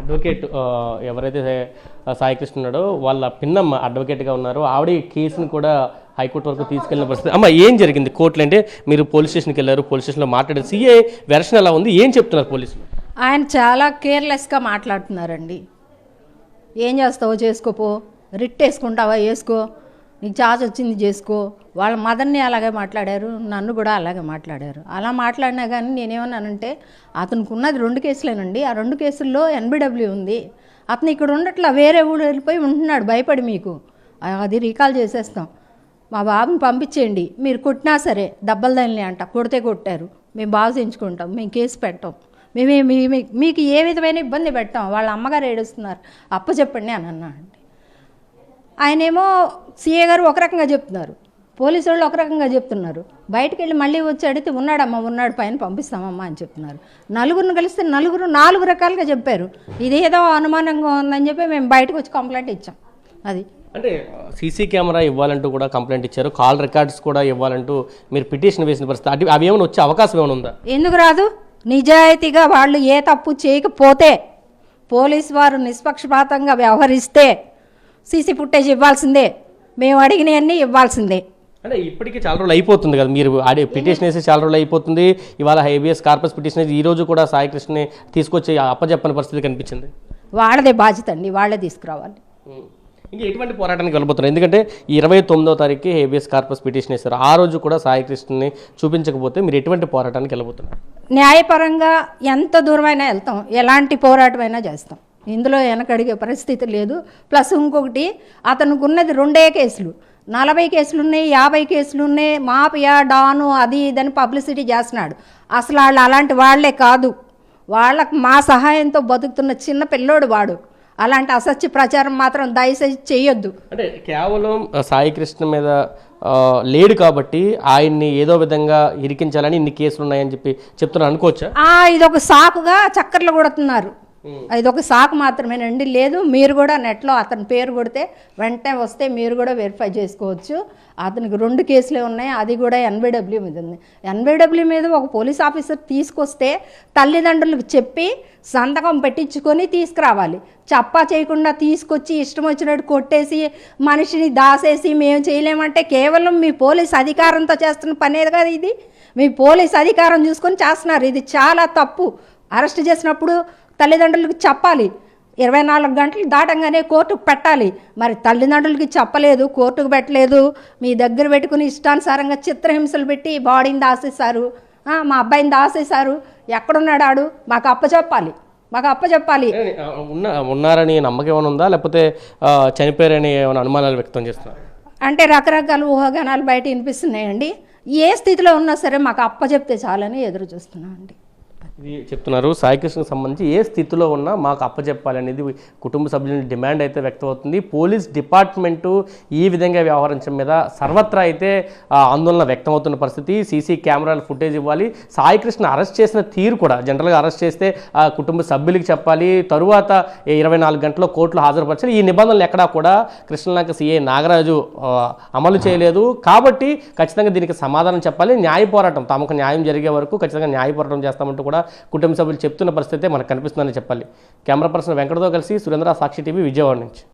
Advocate ఎవరైతే సాయికృష్ణ ఉన్నాడో వాళ్ళ పిన్నమ్మ అడ్వకేట్గా ఉన్నారు. ఆవిడ కేసును కూడా హైకోర్టు వరకు తీసుకెళ్లిన పరిస్థితి. అమ్మ, ఏం జరిగింది కోర్టులో? అంటే మీరు పోలీస్ స్టేషన్కి వెళ్ళారు, పోలీస్ స్టేషన్లో మాట్లాడారు. సీఏ వెర్షన్ ఎలా ఉంది, ఏం చెప్తున్నారు పోలీసులు? ఆయన చాలా కేర్లెస్గా మాట్లాడుతున్నారండి. ఏం చేస్తావో చేసుకోపో, రిట్ వేసుకుంటావా వేసుకో, నీకు చార్జ్ వచ్చింది చేసుకో. వాళ్ళ మదర్ని అలాగే మాట్లాడారు, నన్ను కూడా అలాగే మాట్లాడారు. అలా మాట్లాడినా కానీ నేనేమన్నానంటే, అతనికి ఉన్నది 2 కేసులేనండి. ఆ 2 కేసుల్లో NBW ఉంది. అతను ఇక్కడ ఉండట్లా, వేరే ఊరు వెళ్ళిపోయి ఉంటున్నాడు భయపడి. మీకు అది రీకాల్ చేసేస్తాం, మా బాబుని పంపించేయండి. మీరు కొట్టినా సరే దెబ్బలు తగిలినాయి అంట, కొడితే కొట్టారు, మేము బాగు చేయించుకుంటాం, మేము కేసు పెట్టాం, మీకు ఏ విధమైన ఇబ్బంది పెట్టాం. వాళ్ళ అమ్మగారు ఏడుస్తున్నారు, అప్పచెప్పండి అని అన్నాడు. ఆయనేమో సీఏ గారు ఒక రకంగా చెప్తున్నారు, పోలీసు వాళ్ళు ఒక రకంగా చెప్తున్నారు. బయటకు వెళ్ళి మళ్ళీ వచ్చి అడిగితే ఉన్నాడమ్మా, ఉన్నాడు, పైన పంపిస్తామమ్మా అని చెప్తున్నారు. నలుగురిని కలిస్తే నలుగురు 4 రకాలుగా చెప్పారు. ఇదేదో అనుమానంగా ఉందని చెప్పి మేము బయటకు వచ్చి కంప్లైంట్ ఇచ్చాం. అది అంటే సీసీ కెమెరా ఇవ్వాలంటూ కూడా కంప్లైంట్ ఇచ్చారు, కాల్ రికార్డ్స్ కూడా ఇవ్వాలంటూ మీరు పిటిషన్ వేసిన పరిస్థితి. అవి ఏమైనా వచ్చే అవకాశం ఏమైనా ఉందా? ఎందుకు రాదు? నిజాయితీగా వాళ్ళు ఏ తప్పు చేయకపోతే, పోలీసు వారు నిష్పక్షపాతంగా వ్యవహరిస్తే సీసీ ఫుటేజ్ ఇవ్వాల్సిందే, మేము అడిగినవన్నీ ఇవ్వాల్సిందే. అంటే ఇప్పటికీ చాలా రోజులు అయిపోతుంది కదా, మీరు పిటిషన్ వేసి చాలా రోజులు అయిపోతుంది. ఇవాళ హేబియస్ కార్పస్ పిటిషన్ ఈ రోజు కూడా సాయికృష్ణని తీసుకొచ్చి అప్పచెప్పని పరిస్థితి కనిపించింది. వాళ్ళదే బాధ్యత అండి, వాళ్ళే తీసుకురావాలి. ఇంకా ఎటువంటి పోరాటానికి వెళ్ళిపోతున్నారు? ఎందుకంటే 29వ తారీఖుకి హేబియస్ కార్పస్ పిటిషన్ వేస్తారు. ఆ రోజు కూడా సాయికృష్ణని చూపించకపోతే మీరు ఎటువంటి పోరాటానికి వెళ్ళిపోతున్నారు? న్యాయపరంగా ఎంత దూరమైనా వెళ్తాం, ఎలాంటి పోరాటమైనా చేస్తాం. ఇందులో వెనకడిగే పరిస్థితి లేదు. ప్లస్ ఇంకొకటి, అతనికి ఉన్నది 2 కేసులు, 40 కేసులు ఉన్నాయి, 50 కేసులు ఉన్నాయి. మాఫియా డాను అది ఇదని పబ్లిసిటీ చేస్తున్నాడు. అసలు వాళ్ళు అలాంటి వాళ్లే కాదు. వాళ్ళకు మా సహాయంతో బతుకుతున్న చిన్న పిల్లోడు వాడు. అలాంటి అసత్య ప్రచారం మాత్రం దయచేసి చేయొద్దు. అంటే కేవలం సాయికృష్ణ మీద లేడు కాబట్టి ఆయన్ని ఏదో విధంగా ఇరికించాలని ఇన్ని కేసులు ఉన్నాయని చెప్తున్నారు అనుకోవచ్చా? ఇదొక సాకుగా చక్కర్లు కొడుతున్నారు. ఇదొక సాకు మాత్రమేనండి. లేదు, మీరు కూడా నెట్లో అతని పేరు కొడితే వెంటనే వస్తే మీరు కూడా వెరిఫై చేసుకోవచ్చు. అతనికి 2 కేసులే ఉన్నాయి, అది కూడా NBW మీద ఉంది. NBW మీద ఒక పోలీస్ ఆఫీసర్ తీసుకొస్తే తల్లిదండ్రులకు చెప్పి సంతకం పెట్టించుకొని తీసుకురావాలి. చప్పా చేయకుండా తీసుకొచ్చి ఇష్టం వచ్చినట్టు కొట్టేసి మనిషిని దాసేసి మేము చేయలేమంటే కేవలం మీ పోలీస్ అధికారంతో చేస్తున్న పనేది కదా ఇది. మీ పోలీస్ అధికారం చూసుకొని చేస్తున్నారు. ఇది చాలా తప్పు. అరెస్ట్ చేసినప్పుడు తల్లిదండ్రులకు చెప్పాలి, 24 గంటలు దాటంగానే కోర్టుకు పెట్టాలి. మరి తల్లిదండ్రులకి చెప్పలేదు, కోర్టుకు పెట్టలేదు, మీ దగ్గర పెట్టుకుని ఇష్టానుసారంగా చిత్రహింసలు పెట్టి బాడీని దాసేశారు, మా అబ్బాయిని దాసేశారు. ఎక్కడున్నాడు ఆడు? మాకు అప్పచెప్పాలి. ఉన్నారని నమ్మకం ఏమైనా ఉందా, లేకపోతే చనిపోయారని ఏమైనా అనుమానాలు వ్యక్తం చేస్తున్నారు? అంటే రకరకాల ఊహాగానాలు బయట వినిపిస్తున్నాయండి. ఏ స్థితిలో ఉన్నా సరే మాకు అప్పచెప్తే చాలని ఎదురు చూస్తున్నాం అండి. ఇది చెప్తున్నారు. సాయికృష్ణకు సంబంధించి ఏ స్థితిలో ఉన్నా మాకు అప్పచెప్పాలనేది కుటుంబ సభ్యుల డిమాండ్ అయితే వ్యక్తమవుతుంది. పోలీస్ డిపార్ట్మెంటు ఈ విధంగా వ్యవహరించడం మీద సర్వత్రా అయితే ఆందోళన వ్యక్తమవుతున్న పరిస్థితి. సీసీ కెమెరాల ఫుటేజ్ ఇవ్వాలి. సాయికృష్ణ అరెస్ట్ చేసిన తీరు కూడా, జనరల్గా అరెస్ట్ చేస్తే కుటుంబ సభ్యులకి చెప్పాలి, తరువాత 24 గంటల్లో కోర్టులో హాజరుపరచాలి. ఈ నిబంధనలు ఎక్కడా కూడా కృష్ణలంక సీఏ నాగరాజు అమలు చేయలేదు. కాబట్టి ఖచ్చితంగా దీనికి సమాధానం చెప్పాలి. న్యాయ పోరాటం, తమకు న్యాయం జరిగే వరకు ఖచ్చితంగా న్యాయ పోరాటం చేస్తామంటూ కూడా కుటుంబ సభ్యులు చెప్తున్న పరిస్థితి మనకు కనిపిస్తుందని చెప్పాలి. కెమెరా పర్సన్ వెంకటతో కలిసి సురేంద్ర, సాక్షి టీవీ, విజయవాడ నుంచి.